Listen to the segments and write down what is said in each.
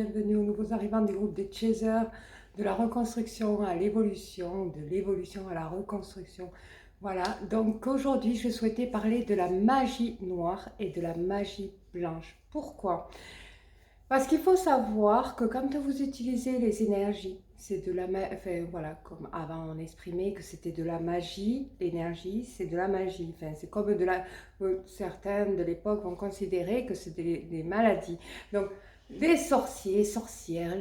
bienvenue aux nouveaux arrivants du groupe des Chasers, de la reconstruction à l'évolution, de l'évolution à la reconstruction. Voilà, donc aujourd'hui je souhaitais parler de la magie noire et de la magie blanche. Pourquoi? Parce qu'il faut savoir que quand vous utilisez les énergies, c'est de la magie, enfin voilà, comme avant on exprimait que c'était de la magie, l'énergie c'est de la magie, enfin c'est comme de la, certains de l'époque vont considérer que c'est des maladies. Donc les sorciers, sorcières,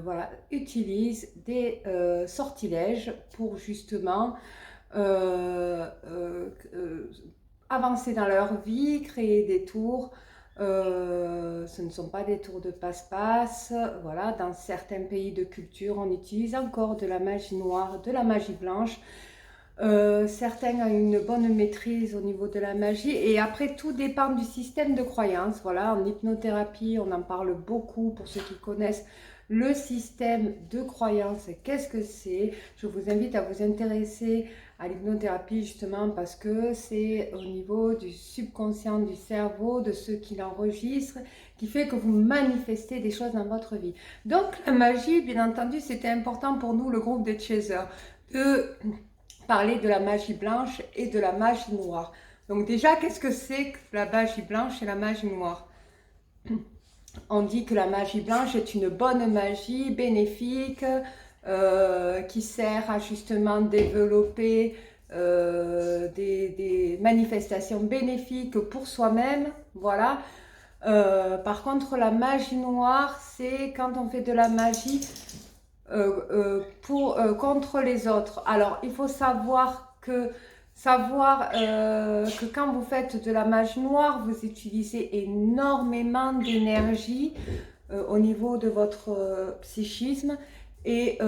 voilà, utilisent des sortilèges pour justement euh, euh, euh, avancer dans leur vie, créer des tours. Ce ne sont pas des tours de passe-passe. Voilà, dans certains pays de culture, on utilise encore de la magie noire, de la magie blanche. Certains ont une bonne maîtrise au niveau de la magie. Et après, tout dépend du système de croyance. Voilà, en hypnothérapie, on en parle beaucoup pour ceux qui connaissent le système de croyance. Qu'est-ce que c'est? Je vous invite à vous intéresser à l'hypnothérapie justement parce que c'est au niveau du subconscient du cerveau, de ceux qui l'enregistrent, qui fait que vous manifestez des choses dans votre vie. Donc la magie, bien entendu, c'était important pour nous, le groupe des Chasers, de parler de la magie blanche et de la magie noire. Donc déjà, qu'est-ce que c'est que la magie blanche et la magie noire? On dit que la magie blanche est une bonne magie bénéfique qui sert à justement développer des manifestations bénéfiques pour soi-même. Voilà. Par contre, la magie noire, c'est quand on fait de la magie contre les autres. Alors, il faut savoir que quand vous faites de la magie noire, vous utilisez énormément d'énergie au niveau de votre psychisme et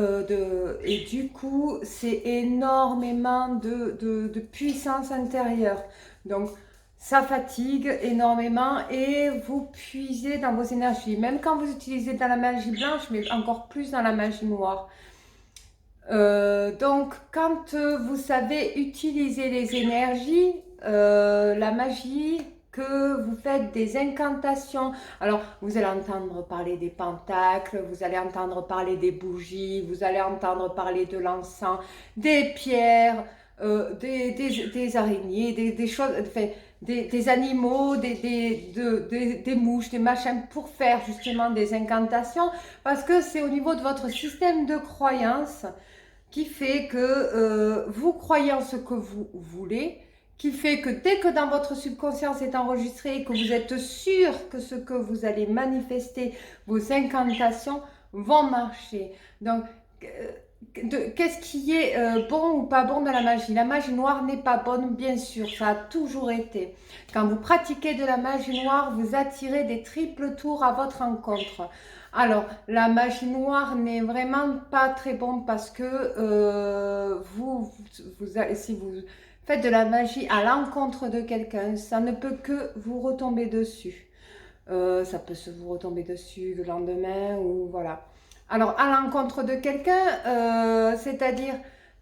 du coup, c'est énormément de puissance intérieure. Donc, ça fatigue énormément et vous puisez dans vos énergies. Même quand vous utilisez dans la magie blanche, mais encore plus dans la magie noire. Donc, quand vous savez utiliser les énergies, la magie, que vous faites des incantations, alors vous allez entendre parler des pentacles, vous allez entendre parler des bougies, vous allez entendre parler de l'encens, des pierres, des araignées, des choses, enfin, des animaux, des mouches, des machins pour faire justement des incantations, parce que c'est au niveau de votre système de croyance qui fait que vous croyez en ce que vous voulez, qui fait que dès que dans votre subconscient c'est enregistré, que vous êtes sûr que ce que vous allez manifester, vos incantations vont marcher. Donc, qu'est-ce qui est bon ou pas bon dans la magie? La magie noire n'est pas bonne, bien sûr, ça a toujours été. Quand vous pratiquez de la magie noire, vous attirez des triples tours à votre encontre. Alors, la magie noire n'est vraiment pas très bon parce que si vous faites de la magie à l'encontre de quelqu'un, ça ne peut que vous retomber dessus. Ça peut vous retomber dessus le lendemain ou voilà. Alors, à l'encontre de quelqu'un, c'est-à-dire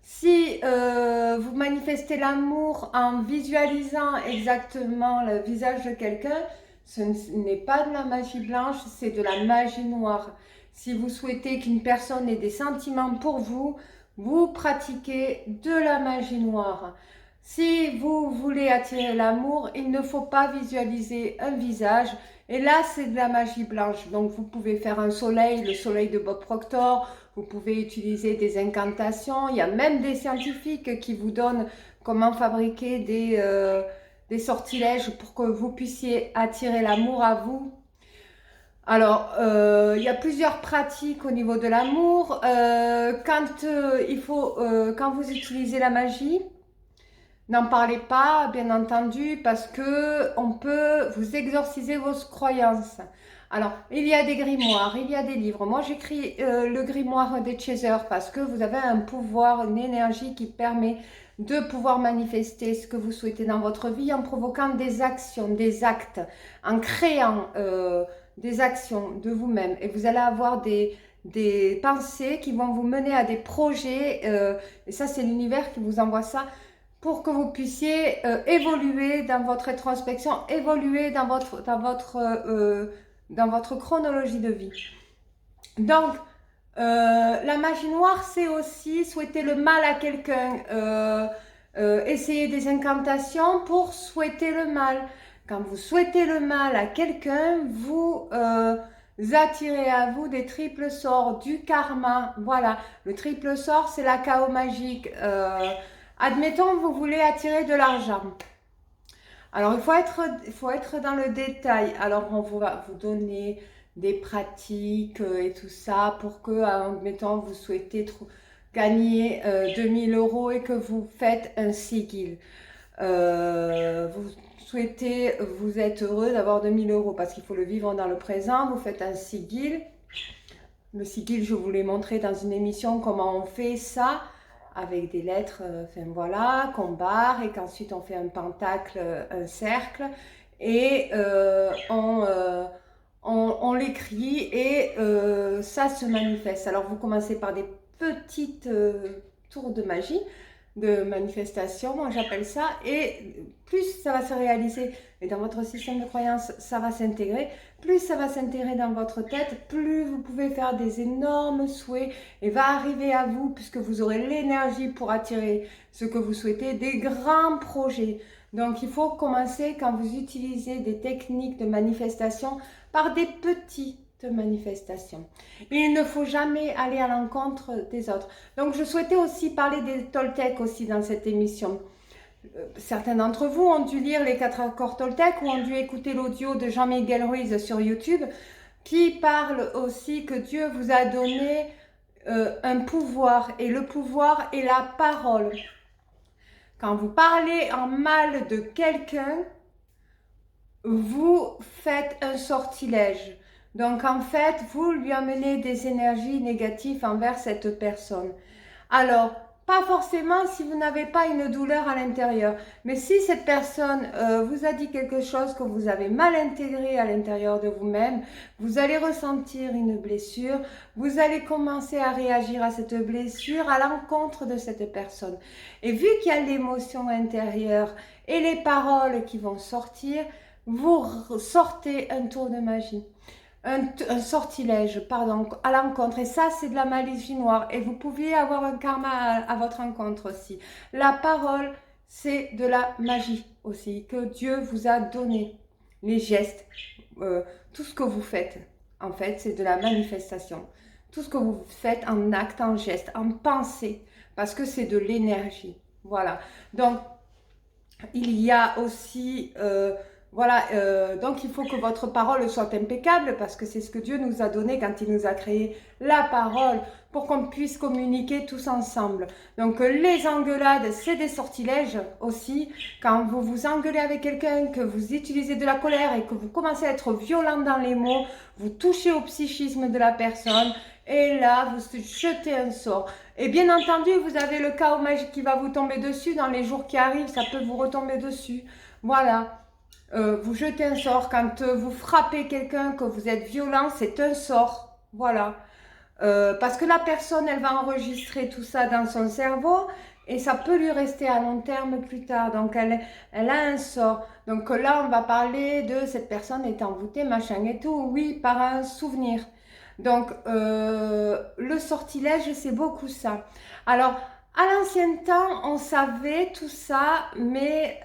si vous manifestez l'amour en visualisant exactement le visage de quelqu'un, ce n'est pas de la magie blanche, c'est de la magie noire. Si vous souhaitez qu'une personne ait des sentiments pour vous, vous pratiquez de la magie noire. Si vous voulez attirer l'amour, il ne faut pas visualiser un visage. Et là, c'est de la magie blanche. Donc, vous pouvez faire un soleil, le soleil de Bob Proctor. Vous pouvez utiliser des incantations. Il y a même des scientifiques qui vous donnent comment fabriquer des sortilèges pour que vous puissiez attirer l'amour à vous. Alors, il y a plusieurs pratiques au niveau de l'amour. Quand vous utilisez la magie, n'en parlez pas, bien entendu, parce que on peut vous exorciser vos croyances. Alors, il y a des grimoires, il y a des livres. Moi, j'écris le grimoire des Chasers parce que vous avez un pouvoir, une énergie qui permet de pouvoir manifester ce que vous souhaitez dans votre vie en provoquant des actions, des actes, en créant des actions de vous-même. Et vous allez avoir des pensées qui vont vous mener à des projets. Et ça, c'est l'univers qui vous envoie ça pour que vous puissiez évoluer dans votre introspection, évoluer dans votre chronologie de vie. Donc, la magie noire, c'est aussi souhaiter le mal à quelqu'un, essayer des incantations pour souhaiter le mal. Quand vous souhaitez le mal à quelqu'un, vous attirez à vous des triples sorts, du karma. Voilà, le triple sort, c'est la chaos magique. Admettons, vous voulez attirer de l'argent. Alors, il faut être dans le détail. Alors, on va vous donner des pratiques et tout ça pour que, admettons, vous souhaitez gagner 2000 euros et que vous faites un sigil. Vous souhaitez, vous êtes heureux d'avoir 2000 euros parce qu'il faut le vivre dans le présent. Vous faites un sigil. Le sigil, je vous l'ai montré dans une émission comment on fait ça avec des lettres, enfin voilà, qu'on barre et qu'ensuite on fait un pentacle, un cercle et on l'écrit et ça se manifeste. Alors vous commencez par des petites tours de magie, de manifestation, moi j'appelle ça, et plus ça va se réaliser et dans votre système de croyance, ça va s'intégrer, plus ça va s'intégrer dans votre tête, plus vous pouvez faire des énormes souhaits et va arriver à vous, puisque vous aurez l'énergie pour attirer ce que vous souhaitez, des grands projets. Donc il faut commencer quand vous utilisez des techniques de manifestation par des petites manifestations. Il ne faut jamais aller à l'encontre des autres. Donc je souhaitais aussi parler des Toltecs aussi dans cette émission. Certains d'entre vous ont dû lire les 4 accords Toltec ou ont dû écouter l'audio de Jean-Miguel Ruiz sur YouTube qui parle aussi que Dieu vous a donné un pouvoir et le pouvoir est la parole. Quand vous parlez en mal de quelqu'un, vous faites un sortilège. Donc en fait, vous lui amenez des énergies négatives envers cette personne. Alors, pas forcément si vous n'avez pas une douleur à l'intérieur, mais si cette personne vous a dit quelque chose que vous avez mal intégré à l'intérieur de vous-même, vous allez ressentir une blessure, vous allez commencer à réagir à cette blessure à l'encontre de cette personne. Et vu qu'il y a l'émotion intérieure et les paroles qui vont sortir, vous sortez un tour de magie. Un sortilège, pardon, à l'encontre. Et ça, c'est de la magie noire. Et vous pouvez avoir un karma à votre encontre aussi. La parole, c'est de la magie aussi, que Dieu vous a donné. Les gestes, tout ce que vous faites, en fait, c'est de la manifestation. Tout ce que vous faites en acte, en geste, en pensée, parce que c'est de l'énergie. Voilà. Donc, il y a aussi... voilà, donc il faut que votre parole soit impeccable parce que c'est ce que Dieu nous a donné quand il nous a créé la parole pour qu'on puisse communiquer tous ensemble. Donc les engueulades, c'est des sortilèges aussi. Quand vous vous engueulez avec quelqu'un, que vous utilisez de la colère et que vous commencez à être violent dans les mots, vous touchez au psychisme de la personne et là, vous jetez un sort. Et bien entendu, vous avez le chaos magique qui va vous tomber dessus dans les jours qui arrivent, ça peut vous retomber dessus. Voilà. Vous jetez un sort, quand vous frappez quelqu'un, que vous êtes violent, c'est un sort, voilà. Parce que la personne, elle va enregistrer tout ça dans son cerveau et ça peut lui rester à long terme plus tard. Donc, elle a un sort. Donc là, on va parler de cette personne est envoûtée, machin et tout, oui, par un souvenir. Donc, le sortilège, c'est beaucoup ça. Alors, à l'ancien temps, on savait tout ça, mais...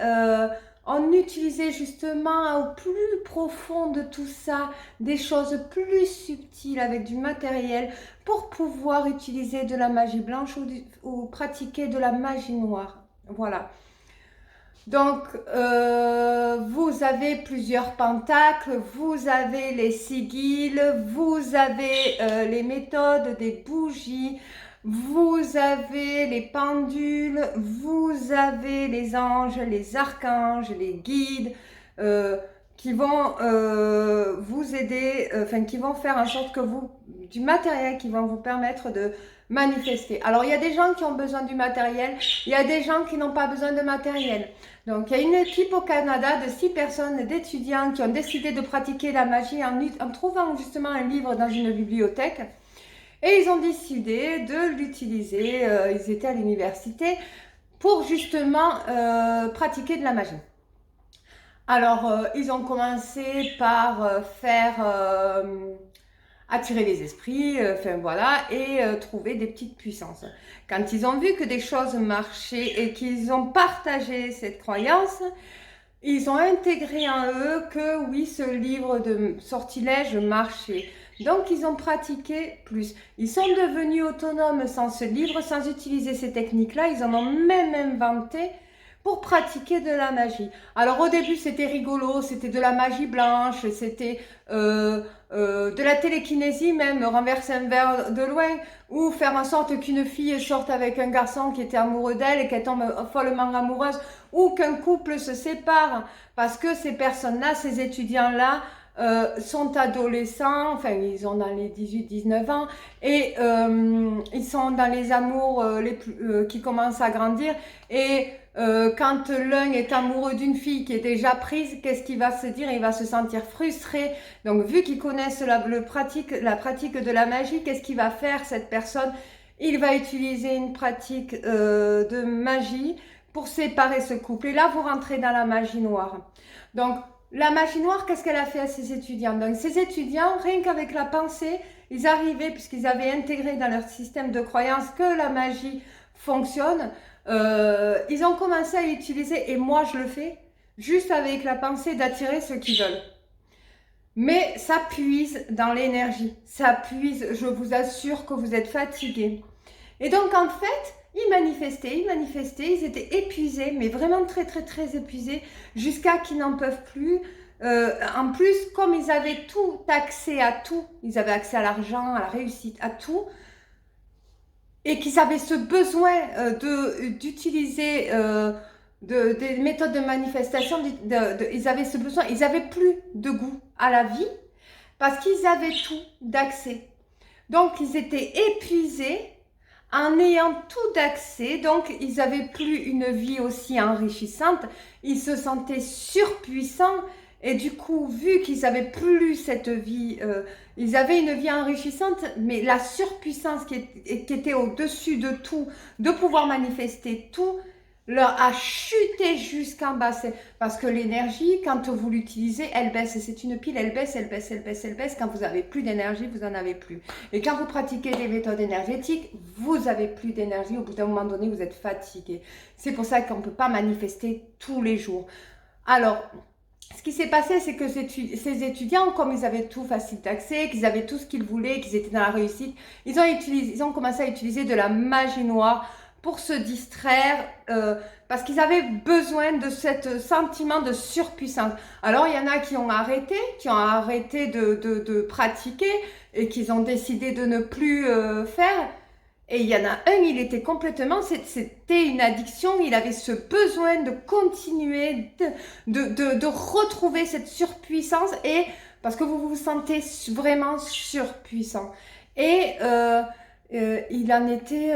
on utilisait justement au plus profond de tout ça des choses plus subtiles avec du matériel pour pouvoir utiliser de la magie blanche ou pratiquer de la magie noire. Voilà. Donc, vous avez plusieurs pentacles, vous avez les sigils, vous avez les méthodes des bougies, vous avez les pendules, vous avez les anges, les archanges, les guides qui vont vous aider, qui vont faire en sorte que du matériel qui vont vous permettre de manifester. Alors, il y a des gens qui ont besoin du matériel, il y a des gens qui n'ont pas besoin de matériel. Donc, il y a une équipe au Canada de 6 personnes, d'étudiants qui ont décidé de pratiquer la magie en trouvant justement un livre dans une bibliothèque. Et ils ont décidé de l'utiliser, ils étaient à l'université, pour justement pratiquer de la magie. Alors, ils ont commencé par faire attirer les esprits, enfin voilà, et trouver des petites puissances. Quand ils ont vu que des choses marchaient et qu'ils ont partagé cette croyance, ils ont intégré en eux que oui, ce livre de sortilèges marchait. Donc, ils ont pratiqué plus. Ils sont devenus autonomes sans ce livre, sans utiliser ces techniques-là. Ils en ont même inventé pour pratiquer de la magie. Alors, au début, c'était rigolo, c'était de la magie blanche, c'était de la télékinésie même, renverser un verre de loin, ou faire en sorte qu'une fille sorte avec un garçon qui était amoureux d'elle et qu'elle tombe follement amoureuse, ou qu'un couple se sépare, parce que ces personnes-là, ces étudiants-là, sont adolescents, enfin ils ont dans les 18-19 ans, et ils sont dans les amours qui commencent à grandir, et quand l'un est amoureux d'une fille qui est déjà prise, qu'est-ce qu'il va se dire? Il va se sentir frustré. Donc vu qu'ils connaissent la pratique de la magie, qu'est-ce qu'il va faire cette personne? Il va utiliser une pratique de magie pour séparer ce couple. Et là, vous rentrez dans la magie noire. Donc, la magie noire, qu'est-ce qu'elle a fait à ses étudiants? Donc, ces étudiants, rien qu'avec la pensée, ils arrivaient, puisqu'ils avaient intégré dans leur système de croyance que la magie fonctionne, ils ont commencé à utiliser, et moi je le fais, juste avec la pensée d'attirer ceux qu'ils veulent. Mais ça puise dans l'énergie, ça puise, je vous assure que vous êtes fatigués. Et donc en fait, ils manifestaient, ils étaient épuisés, mais vraiment très très très épuisés, jusqu'à qu'ils n'en peuvent plus. En plus, comme ils avaient tout accès à tout, ils avaient accès à l'argent, à la réussite, à tout, et qu'ils avaient ce besoin d'utiliser des méthodes de manifestation, ils avaient ce besoin, ils n'avaient plus de goût à la vie, parce qu'ils avaient tout d'accès. Donc ils étaient épuisés, en ayant tout d'accès, donc ils n'avaient plus une vie aussi enrichissante, ils se sentaient surpuissants, et du coup, vu qu'ils n'avaient plus cette vie, ils avaient une vie enrichissante, mais la surpuissance qui était au-dessus de tout, de pouvoir manifester tout, leur a chuté jusqu'en bas. Parce que l'énergie, quand vous l'utilisez, elle baisse. C'est une pile, elle baisse, elle baisse, elle baisse, elle baisse. Quand vous avez plus d'énergie, vous n'en avez plus. Et quand vous pratiquez des méthodes énergétiques, vous avez plus d'énergie. Au bout d'un moment donné, vous êtes fatigué. C'est pour ça qu'on ne peut pas manifester tous les jours. Alors, ce qui s'est passé, c'est que ces étudiants, comme ils avaient tout facile d'accès, qu'ils avaient tout ce qu'ils voulaient, qu'ils étaient dans la réussite, ils ont commencé à utiliser de la magie noire pour se distraire, parce qu'ils avaient besoin de ce sentiment de surpuissance. Alors, il y en a qui ont arrêté de pratiquer et qui ont décidé de ne plus faire. Et il y en a un, il était complètement, c'était une addiction, il avait ce besoin de continuer, de retrouver cette surpuissance, et parce que vous vous sentez vraiment surpuissant. Et il en était,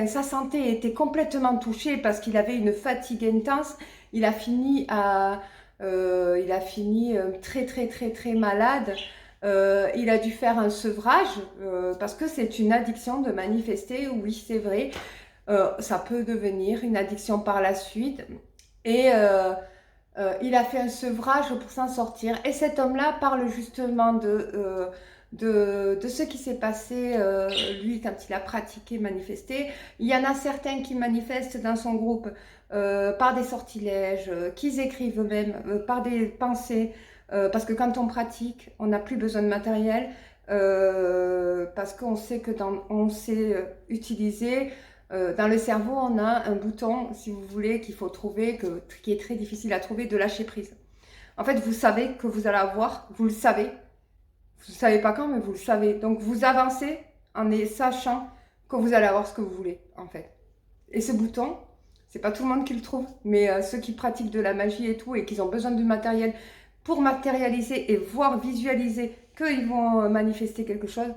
sa santé était complètement touchée parce qu'il avait une fatigue intense. Il a fini très très très très malade. Il a dû faire un sevrage parce que c'est une addiction de manifester. Oui, c'est vrai, ça peut devenir une addiction par la suite. Et il a fait un sevrage pour s'en sortir. Et cet homme-là parle justement de ce qui s'est passé, lui, quand il a pratiqué, manifesté. Il y en a certains qui manifestent dans son groupe par des sortilèges, qu'ils écrivent eux-mêmes, par des pensées, parce que quand on pratique, on n'a plus besoin de matériel, parce qu'on sait que on sait utiliser. Dans le cerveau, on a un bouton, si vous voulez, qu'il faut trouver, qui est très difficile à trouver, de lâcher prise. En fait, vous savez que vous allez avoir, vous le savez. Vous ne savez pas quand, mais vous le savez. Donc, vous avancez en sachant que vous allez avoir ce que vous voulez, en fait. Et ce bouton, c'est pas tout le monde qui le trouve, mais ceux qui pratiquent de la magie et tout, et qui ont besoin du matériel pour matérialiser et voir, visualiser qu'ils vont manifester quelque chose,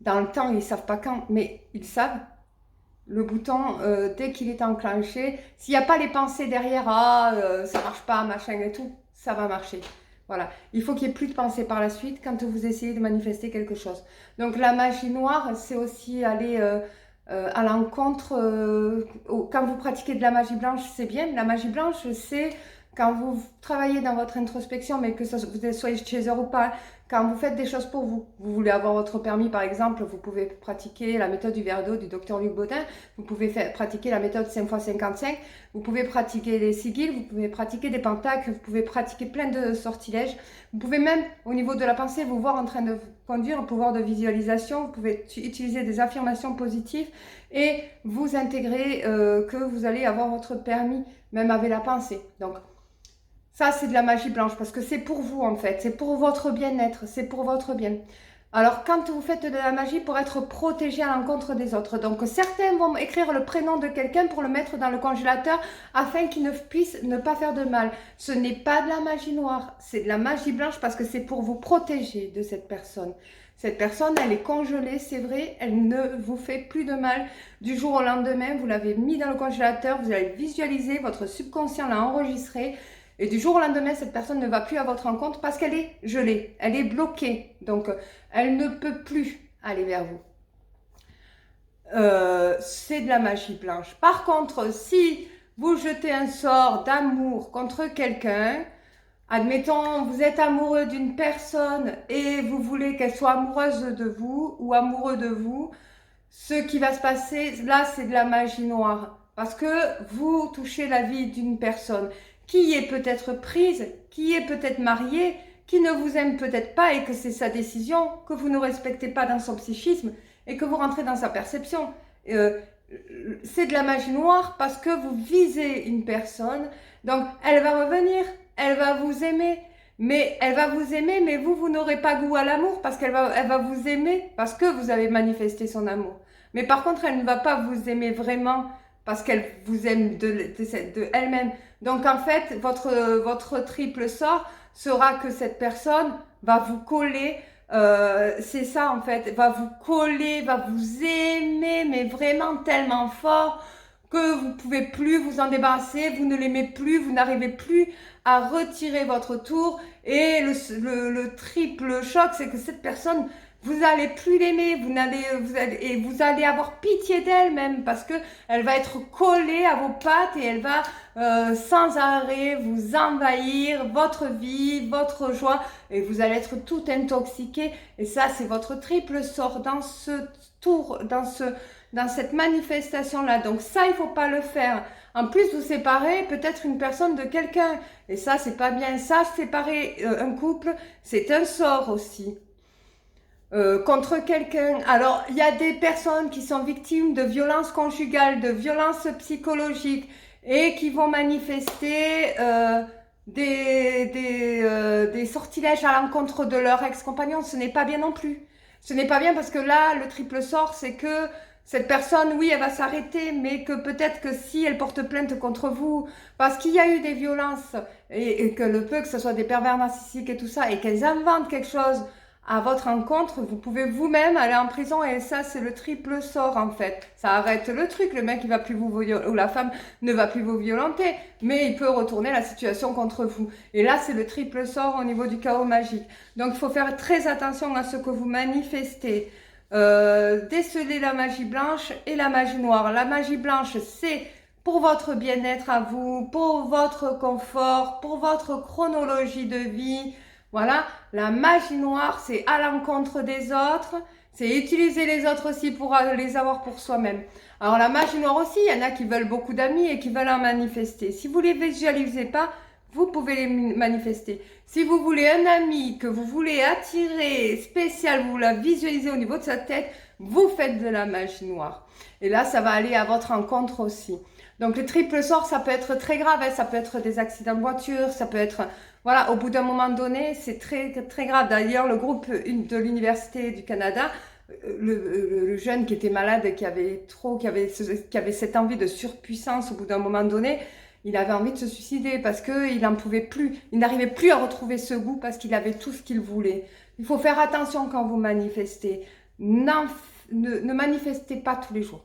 dans le temps, ils ne savent pas quand, mais ils savent. Le bouton, dès qu'il est enclenché, s'il n'y a pas les pensées derrière, ça marche pas, machin et tout, ça va marcher. Voilà, il faut qu'il n'y ait plus de pensée par la suite quand vous essayez de manifester quelque chose. Donc la magie noire, c'est aussi aller à l'encontre, quand vous pratiquez de la magie blanche, c'est bien. La magie blanche, c'est quand vous travaillez dans votre introspection, mais que vous soyez chez eux ou pas, quand vous faites des choses pour vous. Vous voulez avoir votre permis, par exemple, vous pouvez pratiquer la méthode du verre d'eau du docteur Luc Baudin, vous pouvez pratiquer la méthode 5x55, vous pouvez pratiquer les sigils, vous pouvez pratiquer des pentacles, vous pouvez pratiquer plein de sortilèges. Vous pouvez même, au niveau de la pensée, vous voir en train de conduire un pouvoir de visualisation. Vous pouvez utiliser des affirmations positives et vous intégrer que vous allez avoir votre permis, même avec la pensée. Donc, ça, c'est de la magie blanche parce que c'est pour vous en fait, c'est pour votre bien-être, c'est pour votre bien. Alors, quand vous faites de la magie pour être protégé à l'encontre des autres, donc certains vont écrire le prénom de quelqu'un pour le mettre dans le congélateur afin qu'il ne puisse ne pas faire de mal. Ce n'est pas de la magie noire, c'est de la magie blanche parce que c'est pour vous protéger de cette personne. Cette personne, elle est congelée, c'est vrai, elle ne vous fait plus de mal. Du jour au lendemain, vous l'avez mis dans le congélateur, vous allez visualiser, votre subconscient l'a enregistré. Et du jour au lendemain, cette personne ne va plus à votre rencontre parce qu'elle est gelée, elle est bloquée. Donc, elle ne peut plus aller vers vous. C'est de la magie blanche. Par contre, si vous jetez un sort d'amour contre quelqu'un, admettons, vous êtes amoureux d'une personne et vous voulez qu'elle soit amoureuse de vous ou amoureux de vous, ce qui va se passer, là, c'est de la magie noire. Parce que vous touchez la vie d'une personne qui est peut-être prise, qui est peut-être mariée, qui ne vous aime peut-être pas et que c'est sa décision, que vous ne respectez pas dans son psychisme et que vous rentrez dans sa perception. C'est de la magie noire parce que vous visez une personne, donc elle va revenir, elle va vous aimer, mais elle va vous aimer, mais vous n'aurez pas goût à l'amour parce elle va vous aimer parce que vous avez manifesté son amour. Mais par contre, elle ne va pas vous aimer vraiment parce qu'elle vous aime de elle-même. Donc en fait, votre triple sort sera que cette personne va vous coller, c'est ça en fait, va vous coller, va vous aimer, mais vraiment tellement fort que vous ne pouvez plus vous en débarrasser, vous ne l'aimez plus, vous n'arrivez plus à retirer votre tour. Et le triple choc, c'est que cette personne, vous n'allez plus l'aimer, vous allez avoir pitié d'elle même parce que elle va être collée à vos pattes et elle va sans arrêt vous envahir votre vie, votre joie et vous allez être tout intoxiqué. Et ça, c'est votre triple sort dans ce tour, dans cette manifestation-là. Donc ça, il faut pas le faire. En plus, vous séparez peut-être une personne de quelqu'un. Et ça, c'est pas bien. Ça, séparer un couple, c'est un sort aussi. Contre quelqu'un. Alors, il y a des personnes qui sont victimes de violences conjugales, de violences psychologiques et qui vont manifester des sortilèges à l'encontre de leur ex-compagnon. Ce n'est pas bien non plus. Ce n'est pas bien parce que là, le triple sort, c'est que cette personne, oui, elle va s'arrêter, mais que peut-être que si elle porte plainte contre vous, parce qu'il y a eu des violences, et que le peu que ce soit des pervers narcissiques et tout ça, et qu'elles inventent quelque chose à votre encontre, vous pouvez vous-même aller en prison, et ça, c'est le triple sort, en fait. Ça arrête le truc, le mec, il va plus vous violenter, ou la femme ne va plus vous violenter, mais il peut retourner la situation contre vous. Et là, c'est le triple sort au niveau du chaos magique. Donc, il faut faire très attention à ce que vous manifestez. Déceler la magie blanche et la magie noire. La magie blanche, c'est pour votre bien-être à vous, pour votre confort, pour votre chronologie de vie. Voilà, la magie noire, c'est à l'encontre des autres, c'est utiliser les autres aussi pour les avoir pour soi-même. Alors la magie noire aussi, il y en a qui veulent beaucoup d'amis et qui veulent en manifester. Si vous ne les visualisez pas, vous pouvez les manifester. Si vous voulez un ami que vous voulez attirer spécial, vous la visualisez au niveau de sa tête, vous faites de la magie noire. Et là, ça va aller à votre encontre aussi. Donc le triple sort, ça peut être très grave, hein, ça peut être des accidents de voiture, ça peut être... Voilà, au bout d'un moment donné, c'est très, très grave. D'ailleurs, le groupe de l'Université du Canada, le jeune qui était malade, qui avait cette envie de surpuissance au bout d'un moment donné, il avait envie de se suicider parce qu'il n'en pouvait plus. Il n'arrivait plus à retrouver ce goût parce qu'il avait tout ce qu'il voulait. Il faut faire attention quand vous manifestez. Ne manifestez pas tous les jours.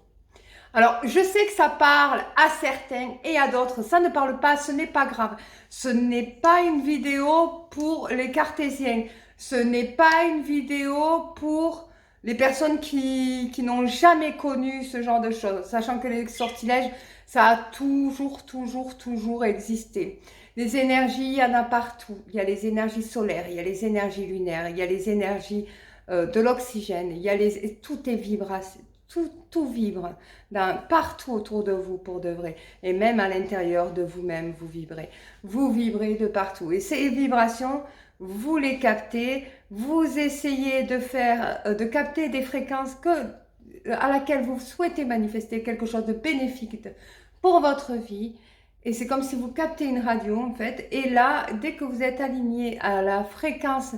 Alors, je sais que ça parle à certains et à d'autres. Ça ne parle pas, ce n'est pas grave. Ce n'est pas une vidéo pour les cartésiens. Ce n'est pas une vidéo pour les personnes qui n'ont jamais connu ce genre de choses. Sachant que les sortilèges, ça a toujours existé. Les énergies, il y en a partout. Il y a les énergies solaires, il y a les énergies lunaires, il y a les énergies de l'oxygène, il y a tout est vibration, tout vibre partout autour de vous pour de vrai. Et même à l'intérieur de vous-même, vous vibrez. Vous vibrez de partout. Et ces vibrations, vous les captez, vous essayez de capter des fréquences à laquelle vous souhaitez manifester quelque chose de bénéfique pour votre vie. Et c'est comme si vous captez une radio en fait. Et là, dès que vous êtes aligné à la fréquence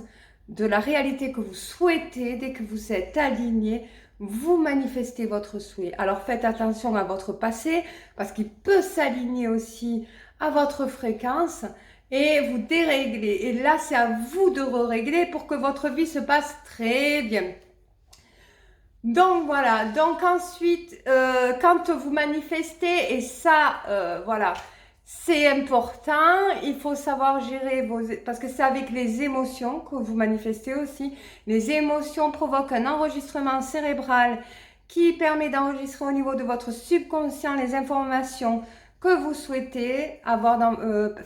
de la réalité que vous souhaitez, dès que vous êtes aligné, vous manifestez votre souhait. Alors faites attention à votre passé parce qu'il peut s'aligner aussi à votre fréquence et vous dérégler. Et là, c'est à vous de régler pour que votre vie se passe très bien. Donc voilà, donc ensuite, quand vous manifestez, et ça, voilà, c'est important, il faut savoir gérer parce que c'est avec les émotions que vous manifestez aussi. Les émotions provoquent un enregistrement cérébral qui permet d'enregistrer au niveau de votre subconscient les informations que vous souhaitez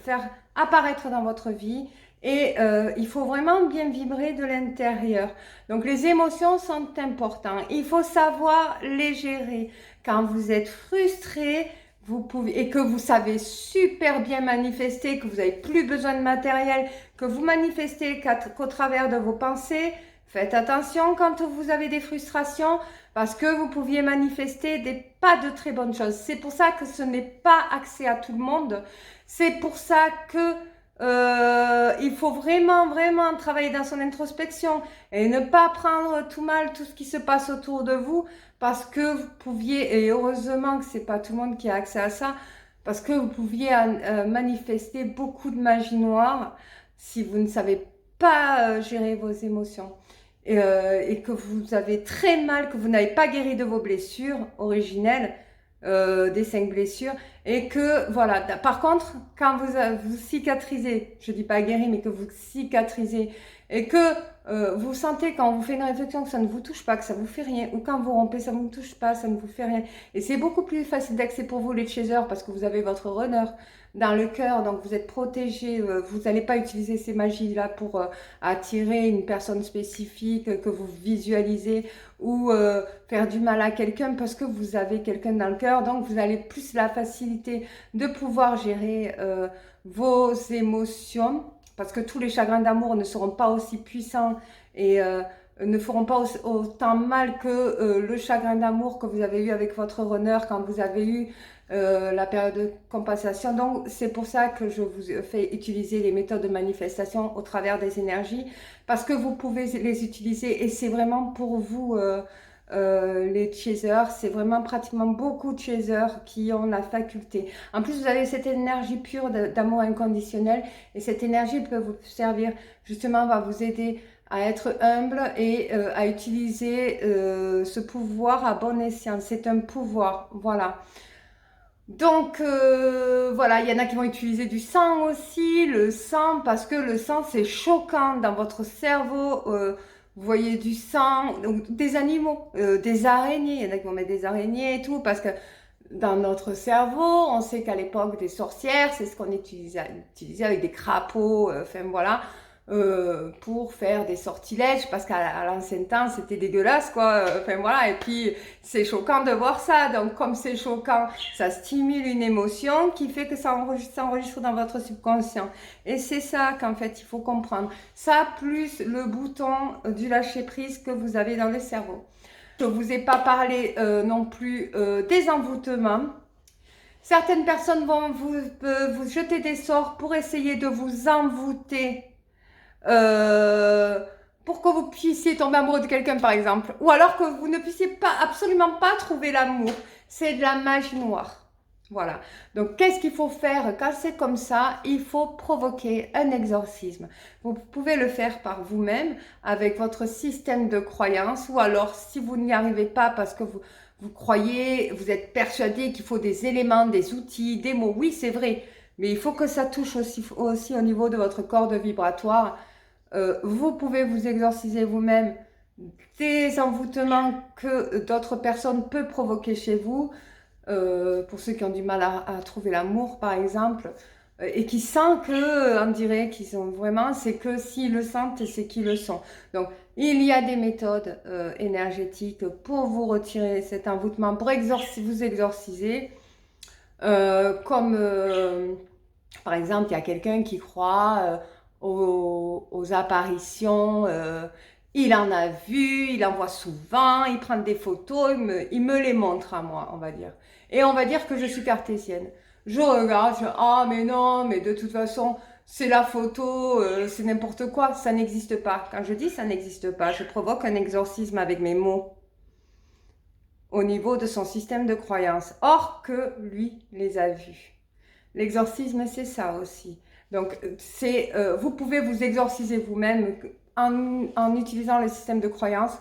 faire apparaître dans votre vie. Et il faut vraiment bien vibrer de l'intérieur. Donc les émotions sont importantes. Il faut savoir les gérer. Quand vous êtes frustré, vous pouvez, et que vous savez super bien manifester, que vous n'avez plus besoin de matériel, que vous manifestez qu'au travers de vos pensées, faites attention quand vous avez des frustrations parce que vous pouviez manifester pas de très bonnes choses. C'est pour ça que ce n'est pas accès à tout le monde. C'est pour ça que il faut vraiment, vraiment travailler dans son introspection et ne pas prendre tout mal tout ce qui se passe autour de vous parce que vous pouviez, et heureusement que c'est pas tout le monde qui a accès à ça, parce que vous pouviez manifester beaucoup de magie noire si vous ne savez pas gérer vos émotions et que vous avez très mal, que vous n'avez pas guéri de vos blessures originelles, des 5 blessures, et que voilà, par contre quand vous cicatrisez, je dis pas guéri mais que vous cicatrisez et que vous sentez quand vous faites une réflexion que ça ne vous touche pas, que ça vous fait rien, ou quand vous rompez ça ne vous touche pas, ça ne vous fait rien, et c'est beaucoup plus facile d'accès pour vous les chasers parce que vous avez votre runner dans le cœur, donc vous êtes protégé, vous n'allez pas utiliser ces magies là pour attirer une personne spécifique que vous visualisez ou faire du mal à quelqu'un parce que vous avez quelqu'un dans le cœur, donc vous avez plus la facilité de pouvoir gérer vos émotions parce que tous les chagrins d'amour ne seront pas aussi puissants et ne feront pas autant mal que le chagrin d'amour que vous avez eu avec votre runner quand vous avez eu la période de compensation. Donc c'est pour ça que je vous fais utiliser les méthodes de manifestation au travers des énergies parce que vous pouvez les utiliser et c'est vraiment pour vous les chasers, c'est vraiment pratiquement beaucoup de chasers qui ont la faculté. En plus, vous avez cette énergie pure d'amour inconditionnel et cette énergie peut vous servir, justement, va vous aider à être humble et à utiliser ce pouvoir à bon escient. C'est un pouvoir, voilà. Donc voilà, il y en a qui vont utiliser du sang aussi, le sang, parce que le sang c'est choquant dans votre cerveau. Vous voyez du sang, donc, des animaux, des araignées, il y en a qui vont mettre des araignées et tout, parce que dans notre cerveau, on sait qu'à l'époque des sorcières, c'est ce qu'on utilisait avec des crapauds, enfin voilà, pour faire des sortilèges, parce qu'à l'ancien temps, c'était dégueulasse, quoi, enfin voilà, et puis c'est choquant de voir ça, donc comme c'est choquant, ça stimule une émotion qui fait que ça s'enregistre dans votre subconscient, et c'est ça qu'en fait il faut comprendre, ça plus le bouton du lâcher-prise que vous avez dans le cerveau. Je ne vous ai pas parlé non plus des envoûtements. Certaines personnes vont vous jeter des sorts pour essayer de vous envoûter, pour que vous puissiez tomber amoureux de quelqu'un par exemple. Ou alors que vous ne puissiez absolument pas trouver l'amour. C'est de la magie noire. Voilà. Donc, qu'est-ce qu'il faut faire quand c'est comme ça? Il faut provoquer un exorcisme. Vous pouvez le faire par vous-même avec votre système de croyance ou alors si vous n'y arrivez pas parce que vous croyez, vous êtes persuadé qu'il faut des éléments, des outils, des mots. Oui, c'est vrai. Mais il faut que ça touche aussi au niveau de votre corde vibratoire. Vous pouvez vous exorciser vous-même des envoûtements que d'autres personnes peuvent provoquer chez vous. Pour ceux qui ont du mal à trouver l'amour, par exemple, et qui sent que, on dirait qu'ils sont vraiment, c'est que s'ils le sentent, c'est qu'ils le sont. Donc, il y a des méthodes énergétiques pour vous retirer cet envoûtement, pour vous exorciser, comme par exemple, il y a quelqu'un qui croit aux apparitions, il en a vu, il en voit souvent, il prend des photos, il me les montre à moi, on va dire. Et on va dire que je suis cartésienne. Je regarde, ah mais non, mais de toute façon, c'est la photo, c'est n'importe quoi, ça n'existe pas. Quand je dis ça n'existe pas, je provoque un exorcisme avec mes mots au niveau de son système de croyance, or que lui les a vus. L'exorcisme, c'est ça aussi. Donc, vous pouvez vous exorciser vous-même en utilisant le système de croyance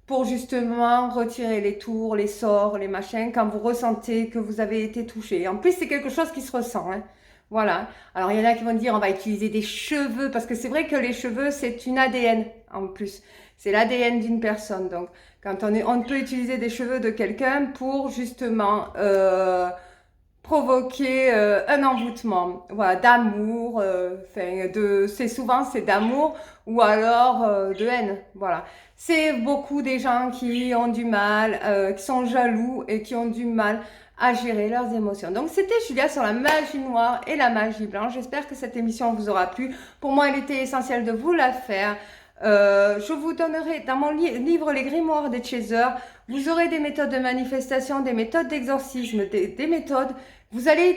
pour justement retirer les tours, les sorts, les machins, quand vous ressentez que vous avez été touché. En plus, c'est quelque chose qui se ressent. Hein. Voilà. Alors, il y en a qui vont dire, on va utiliser des cheveux, parce que c'est vrai que les cheveux, c'est une ADN en plus. C'est l'ADN d'une personne. Donc, quand on peut utiliser des cheveux de quelqu'un pour justement provoquer un envoûtement, voilà, d'amour, c'est souvent c'est d'amour ou alors de haine, voilà. C'est beaucoup des gens qui ont du mal, qui sont jaloux et qui ont du mal à gérer leurs émotions. Donc c'était Julia sur la magie noire et la magie blanche. J'espère que cette émission vous aura plu. Pour moi, il était essentiel de vous la faire. Je vous donnerai dans mon livre Les Grimoires des Chasers, vous aurez des méthodes de manifestation, des méthodes d'exorcisme, des méthodes. Vous allez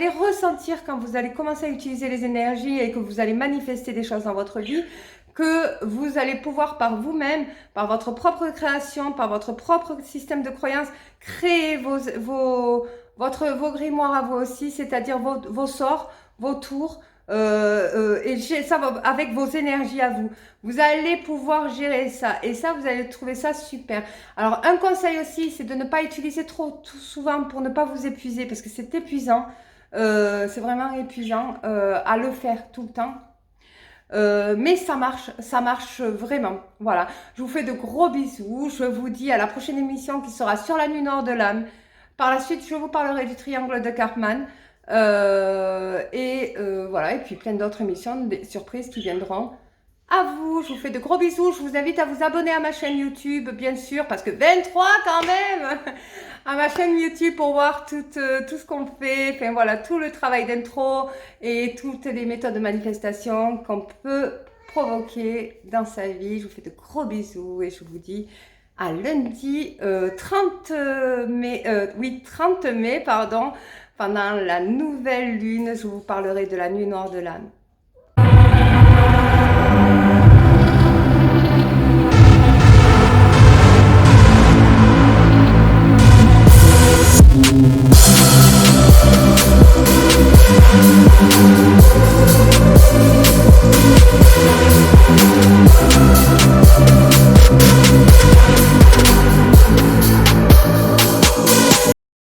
ressentir quand vous allez commencer à utiliser les énergies et que vous allez manifester des choses dans votre vie, que vous allez pouvoir par vous-même, par votre propre création, par votre propre système de croyance, créer vos grimoires à vous aussi, c'est-à-dire vos sorts, vos tours, et ça avec vos énergies à vous. Vous allez pouvoir gérer ça et ça, vous allez trouver ça super. Alors, un conseil aussi, c'est de ne pas utiliser trop souvent pour ne pas vous épuiser parce que c'est épuisant. C'est vraiment épuisant à le faire tout le temps. Mais ça marche vraiment. Voilà, je vous fais de gros bisous. Je vous dis à la prochaine émission qui sera sur la nuit nord de l'âme. Par la suite, je vous parlerai du triangle de Karpman. Voilà, et puis plein d'autres émissions, des surprises qui viendront à vous. Je vous fais de gros bisous. Je vous invite à vous abonner à ma chaîne YouTube, bien sûr, parce que 23 quand même, à ma chaîne YouTube pour voir tout ce qu'on fait. Enfin voilà, tout le travail d'intro et toutes les méthodes de manifestation qu'on peut provoquer dans sa vie. Je vous fais de gros bisous et je vous dis à lundi 30 mai, pardon, pendant la nouvelle lune. Je vous parlerai de la nuit noire de l'âme.